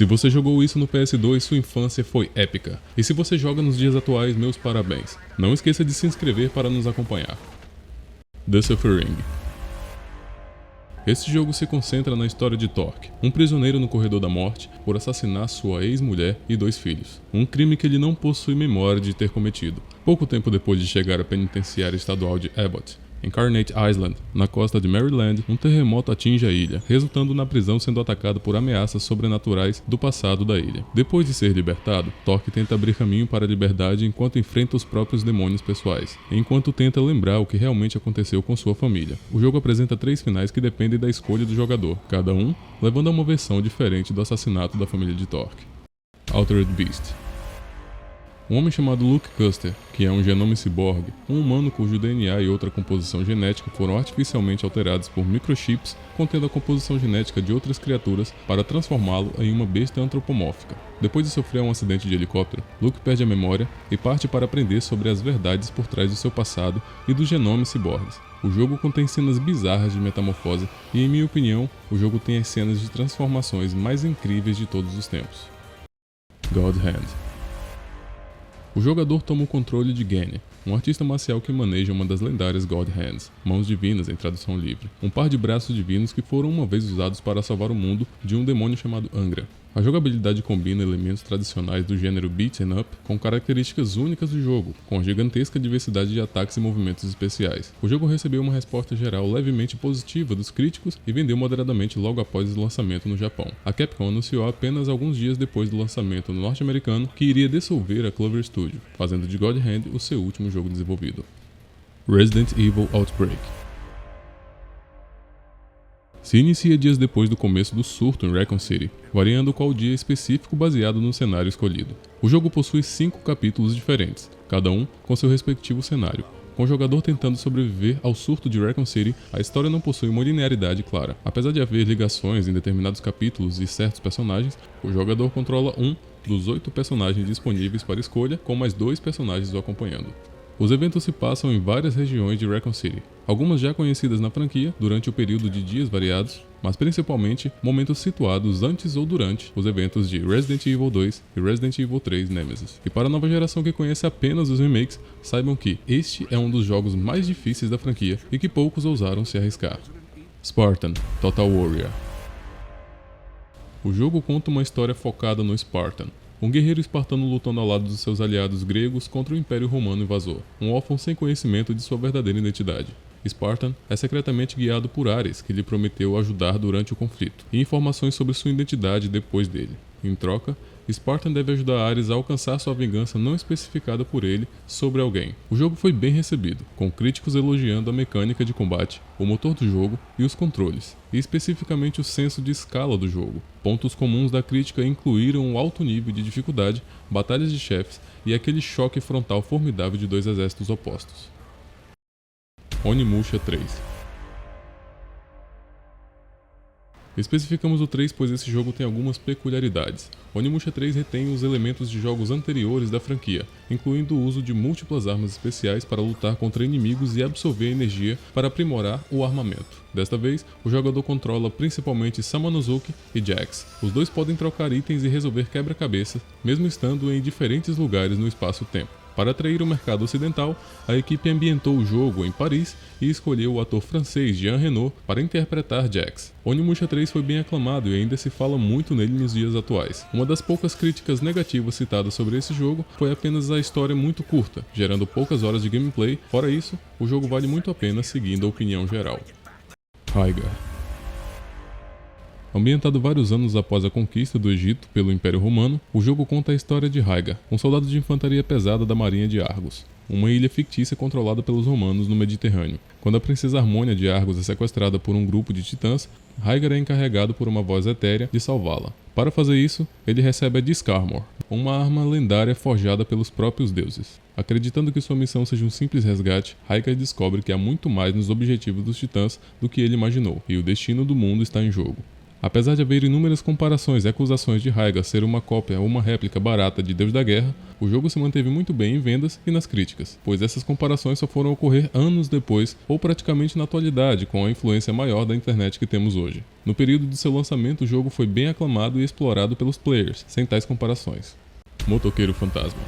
Se você jogou isso no PS2, sua infância foi épica. E se você joga nos dias atuais, meus parabéns. Não esqueça de se inscrever para nos acompanhar. The Suffering. Esse jogo se concentra na história de Torque, um prisioneiro no corredor da morte por assassinar sua ex-mulher e 2 filhos. Um crime que ele não possui memória de ter cometido. Pouco tempo depois de chegar à penitenciária estadual de Abbott, em Carnate Island, na costa de Maryland, um terremoto atinge a ilha, resultando na prisão sendo atacado por ameaças sobrenaturais do passado da ilha. Depois de ser libertado, Torque tenta abrir caminho para a liberdade enquanto enfrenta os próprios demônios pessoais, enquanto tenta lembrar o que realmente aconteceu com sua família. O jogo apresenta 3 finais que dependem da escolha do jogador, cada um levando a uma versão diferente do assassinato da família de Torque. Altered Beast. Um homem chamado Luke Custer, que é um genoma ciborgue, um humano cujo DNA e outra composição genética foram artificialmente alterados por microchips contendo a composição genética de outras criaturas para transformá-lo em uma besta antropomórfica. Depois de sofrer um acidente de helicóptero, Luke perde a memória e parte para aprender sobre as verdades por trás do seu passado e dos genomas ciborgues. O jogo contém cenas bizarras de metamorfose e, em minha opinião, o jogo tem as cenas de transformações mais incríveis de todos os tempos. God Hand. O jogador toma o controle de Gane, um artista marcial que maneja uma das lendárias God Hands, mãos divinas em tradução livre, um par de braços divinos que foram uma vez usados para salvar o mundo de um demônio chamado Angra. A jogabilidade combina elementos tradicionais do gênero beat'em up com características únicas do jogo, com gigantesca diversidade de ataques e movimentos especiais. O jogo recebeu uma resposta geral levemente positiva dos críticos e vendeu moderadamente logo após o lançamento no Japão. A Capcom anunciou apenas alguns dias depois do lançamento no norte-americano que iria dissolver a Clover Studio, fazendo de God Hand o seu último jogo desenvolvido. Resident Evil Outbreak. Se inicia dias depois do começo do surto em Raccoon City, variando qual dia específico baseado no cenário escolhido. O jogo possui 5 capítulos diferentes, cada um com seu respectivo cenário. Com o jogador tentando sobreviver ao surto de Raccoon City, a história não possui uma linearidade clara. Apesar de haver ligações em determinados capítulos e certos personagens, o jogador controla um dos 8 personagens disponíveis para escolha, com mais 2 personagens o acompanhando. Os eventos se passam em várias regiões de Raccoon City, algumas já conhecidas na franquia durante o período de dias variados, mas principalmente momentos situados antes ou durante os eventos de Resident Evil 2 e Resident Evil 3 Nemesis. E para a nova geração que conhece apenas os remakes, saibam que este é um dos jogos mais difíceis da franquia e que poucos ousaram se arriscar. Spartan: Total Warrior. O jogo conta uma história focada no Spartan, um guerreiro espartano lutando ao lado dos seus aliados gregos contra o Império Romano invasor, um órfão sem conhecimento de sua verdadeira identidade. Spartan é secretamente guiado por Ares, que lhe prometeu ajudar durante o conflito, e informações sobre sua identidade depois dele. Em troca, Spartan deve ajudar Ares a alcançar sua vingança não especificada por ele sobre alguém. O jogo foi bem recebido, com críticos elogiando a mecânica de combate, o motor do jogo e os controles, e especificamente o senso de escala do jogo. Pontos comuns da crítica incluíram o alto nível de dificuldade, batalhas de chefes e aquele choque frontal formidável de 2 exércitos opostos. Onimusha 3. Especificamos o 3 pois esse jogo tem algumas peculiaridades. Onimusha 3 retém os elementos de jogos anteriores da franquia, incluindo o uso de múltiplas armas especiais para lutar contra inimigos e absorver energia para aprimorar o armamento. Desta vez, o jogador controla principalmente Samanosuke e Jax. Os dois podem trocar itens e resolver quebra-cabeças, mesmo estando em diferentes lugares no espaço-tempo. Para atrair o mercado ocidental, a equipe ambientou o jogo em Paris e escolheu o ator francês Jean Reno para interpretar Jax. Onimusha 3 foi bem aclamado e ainda se fala muito nele nos dias atuais. Uma das poucas críticas negativas citadas sobre esse jogo foi apenas a história muito curta, gerando poucas horas de gameplay. Fora isso, o jogo vale muito a pena seguindo a opinião geral. Raigar. Ambientado vários anos após a conquista do Egito pelo Império Romano, o jogo conta a história de Raigar, um soldado de infantaria pesada da Marinha de Argos, uma ilha fictícia controlada pelos romanos no Mediterrâneo. Quando a princesa Harmonia de Argos é sequestrada por um grupo de titãs, Raigar é encarregado por uma voz etérea de salvá-la. Para fazer isso, ele recebe a Discarmor, uma arma lendária forjada pelos próprios deuses. Acreditando que sua missão seja um simples resgate, Raigar descobre que há muito mais nos objetivos dos titãs do que ele imaginou, e o destino do mundo está em jogo. Apesar de haver inúmeras comparações e acusações de Raiga ser uma cópia ou uma réplica barata de Deus da Guerra, o jogo se manteve muito bem em vendas e nas críticas, pois essas comparações só foram ocorrer anos depois ou praticamente na atualidade, com a influência maior da internet que temos hoje. No período de seu lançamento, o jogo foi bem aclamado e explorado pelos players, sem tais comparações. Motoqueiro Fantasma.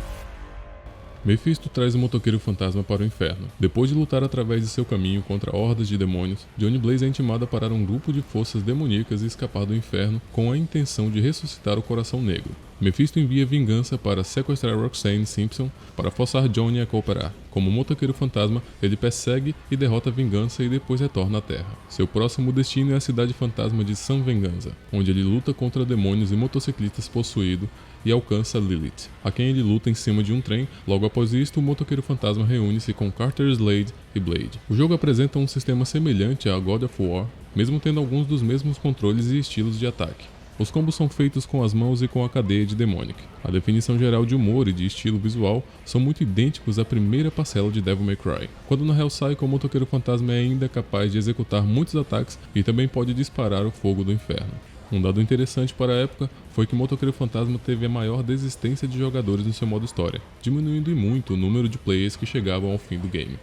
Mephisto traz o motoqueiro fantasma para o inferno. Depois de lutar através de seu caminho contra hordas de demônios, Johnny Blaze é intimado a parar um grupo de forças demoníacas e escapar do inferno com a intenção de ressuscitar o Coração Negro. Mephisto envia Vingança para sequestrar Roxanne Simpson para forçar Johnny a cooperar. Como motoqueiro fantasma, ele persegue e derrota Vingança e depois retorna à Terra. Seu próximo destino é a cidade fantasma de San Venganza, onde ele luta contra demônios e motociclistas possuídos e alcança Lilith, a quem ele luta em cima de um trem. Logo após isto, o motoqueiro fantasma reúne-se com Carter Slade e Blade. O jogo apresenta um sistema semelhante a God of War, mesmo tendo alguns dos mesmos controles e estilos de ataque. Os combos são feitos com as mãos e com a cadeia de Demonic. A definição geral de humor e de estilo visual são muito idênticos à primeira parcela de Devil May Cry. Quando na Hellcycle, o motoqueiro fantasma é ainda capaz de executar muitos ataques e também pode disparar o fogo do inferno. Um dado interessante para a época foi que o Motoqueiro Fantasma teve a maior desistência de jogadores no seu modo história, diminuindo em muito o número de players que chegavam ao fim do game.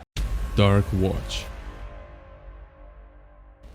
Dark Watch.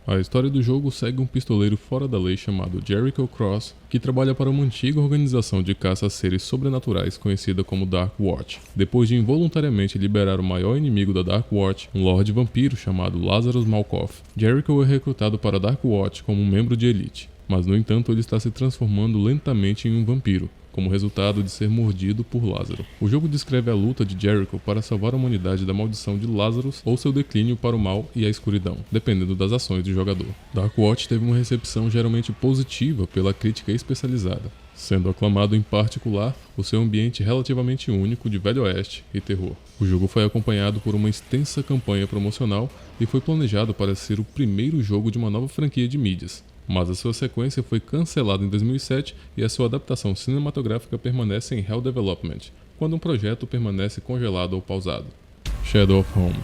A história do jogo segue um pistoleiro fora da lei chamado Jericho Cross, que trabalha para uma antiga organização de caça a seres sobrenaturais conhecida como Dark Watch. Depois de involuntariamente liberar o maior inimigo da Dark Watch, um Lorde Vampiro chamado Lazarus Malkoff, Jericho é recrutado para a Dark Watch como um membro de elite. Mas no entanto ele está se transformando lentamente em um vampiro, como resultado de ser mordido por Lázaro. O jogo descreve a luta de Jericho para salvar a humanidade da maldição de Lazarus ou seu declínio para o mal e a escuridão, dependendo das ações do jogador. Dark Watch teve uma recepção geralmente positiva pela crítica especializada, sendo aclamado em particular o seu ambiente relativamente único de Velho Oeste e terror. O jogo foi acompanhado por uma extensa campanha promocional e foi planejado para ser o primeiro jogo de uma nova franquia de mídias. Mas a sua sequência foi cancelada em 2007 e a sua adaptação cinematográfica permanece em Hell Development, quando um projeto permanece congelado ou pausado. Shadow of Home.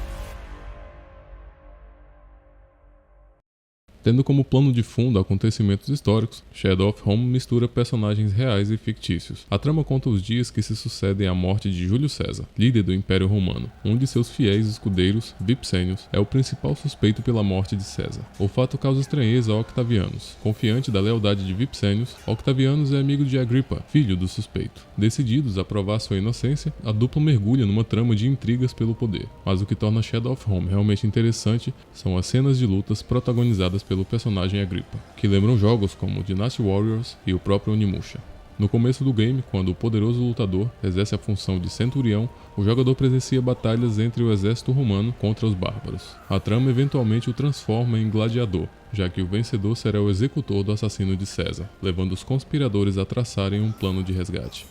Tendo como plano de fundo acontecimentos históricos, Shadow of Home mistura personagens reais e fictícios. A trama conta os dias que se sucedem à morte de Júlio César, líder do Império Romano. Um de seus fiéis escudeiros, Vipsênios, é o principal suspeito pela morte de César. O fato causa estranheza a Octavianus. Confiante da lealdade de Vipsênios, Octavianus é amigo de Agrippa, filho do suspeito. Decididos a provar sua inocência, a dupla mergulha numa trama de intrigas pelo poder. Mas o que torna Shadow of Home realmente interessante são as cenas de lutas protagonizadas pelo personagem Agrippa, que lembram jogos como Dynasty Warriors e o próprio Onimusha. No começo do game, quando o poderoso lutador exerce a função de centurião, o jogador presencia batalhas entre o exército romano contra os bárbaros. A trama eventualmente o transforma em gladiador, já que o vencedor será o executor do assassino de César, levando os conspiradores a traçarem um plano de resgate.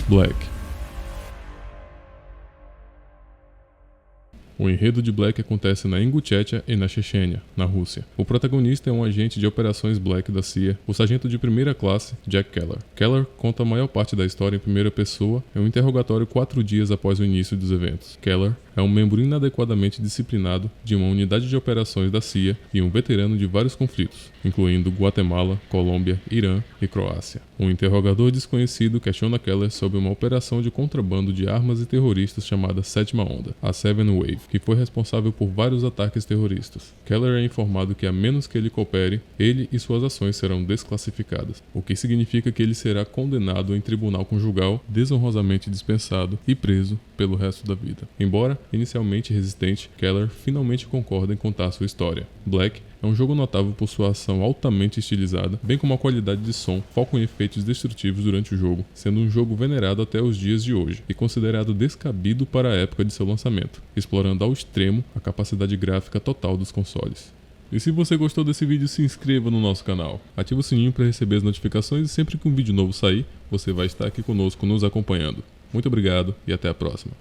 Black. O enredo de Black acontece na Ingushétia e na Chechênia, na Rússia. O protagonista é um agente de operações Black da CIA, o sargento de primeira classe, Jack Keller. Keller conta a maior parte da história em primeira pessoa em um interrogatório 4 dias após o início dos eventos. Keller é um membro inadequadamente disciplinado de uma unidade de operações da CIA e um veterano de vários conflitos, incluindo Guatemala, Colômbia, Irã e Croácia. Um interrogador desconhecido questiona Keller sobre uma operação de contrabando de armas e terroristas chamada Sétima Onda, a Seven Wave, que foi responsável por vários ataques terroristas. Keller é informado que a menos que ele coopere, ele e suas ações serão desclassificadas, o que significa que ele será condenado em tribunal conjugal, desonrosamente dispensado e preso pelo resto da vida. Embora inicialmente resistente, Keller finalmente concorda em contar sua história. Black é um jogo notável por sua ação altamente estilizada, bem como a qualidade de som, foco em efeitos destrutivos durante o jogo, sendo um jogo venerado até os dias de hoje e considerado descabido para a época de seu lançamento, explorando ao extremo a capacidade gráfica total dos consoles. E se você gostou desse vídeo, se inscreva no nosso canal, ative o sininho para receber as notificações e sempre que um vídeo novo sair, você vai estar aqui conosco nos acompanhando. Muito obrigado e até a próxima.